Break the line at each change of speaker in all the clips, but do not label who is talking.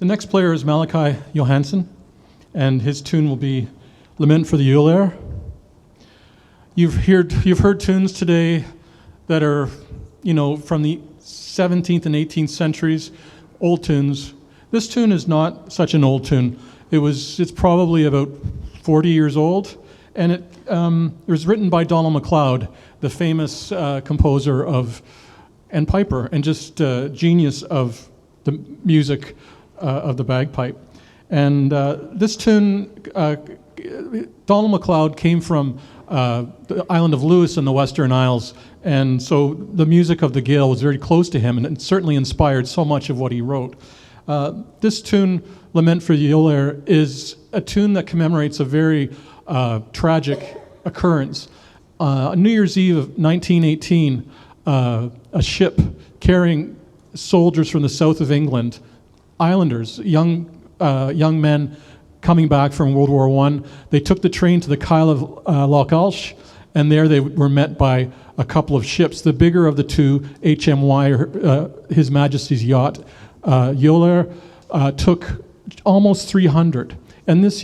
The next player is Malachi Johannsen, and his tune will be Lament for the Lolaire. You've heard tunes today that are, from the 17th and 18th centuries, old tunes. This tune is not such an old tune. It's probably about 40 years old, and it was written by Donald MacLeod, the famous composer and piper, and just genius of the music of the bagpipe. And this tune, Donald MacLeod came from the island of Lewis in the Western Isles, and so the music of the Gael was very close to him, and it certainly inspired so much of what he wrote. This tune, Lament for the Lolaire, is a tune that commemorates a very tragic occurrence. On New Year's Eve of 1918, a ship carrying soldiers from the south of England, islanders, young men coming back from World War I, they took the train to the Kyle of Loch Alsh, and there they were met by a couple of ships. The bigger of the two, HMY, His Majesty's yacht, Lolaire, took almost 300. And this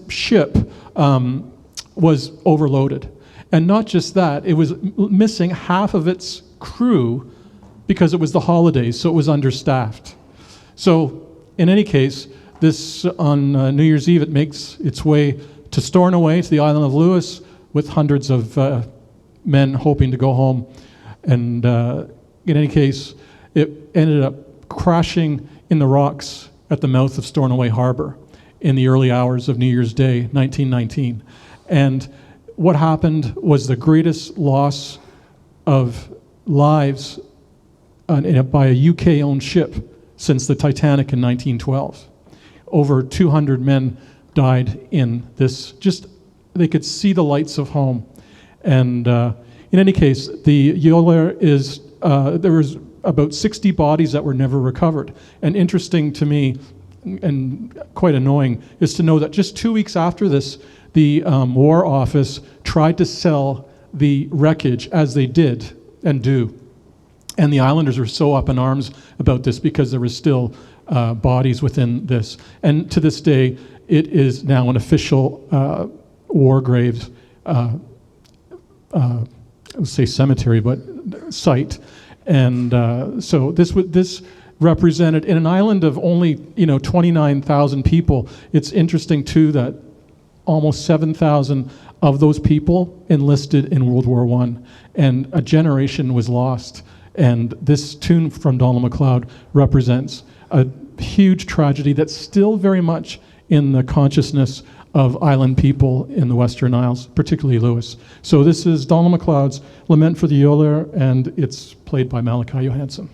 ship was overloaded. And not just that, it was missing half of its crew because it was the holidays, so it was understaffed. So in any case, this on New Year's Eve, it makes its way to Stornoway, to the island of Lewis, with hundreds of men hoping to go home. And in any case, it ended up crashing in the rocks at the mouth of Stornoway Harbor in the early hours of New Year's Day, 1919. And what happened was the greatest loss of lives by a UK-owned ship since the Titanic in 1912. Over 200 men died in this. They could see the lights of home. And in any case, the Lolaire there was about 60 bodies that were never recovered. And interesting to me, and quite annoying, is to know that just 2 weeks after this, the War Office tried to sell the wreckage, as they did and do. And the islanders were so up in arms about this because there were still bodies within this. And to this day, it is now an official war graves, I would say cemetery, but site. And so this represented, in an island of only 29,000 people, it's interesting too that almost 7,000 of those people enlisted in World War I, and a generation was lost. And this tune from Donald MacLeod represents a huge tragedy that's still very much in the consciousness of island people in the Western Isles, particularly Lewis. So this is Donald MacLeod's Lament for the Lolaire, and it's played by Malachi Johannsen.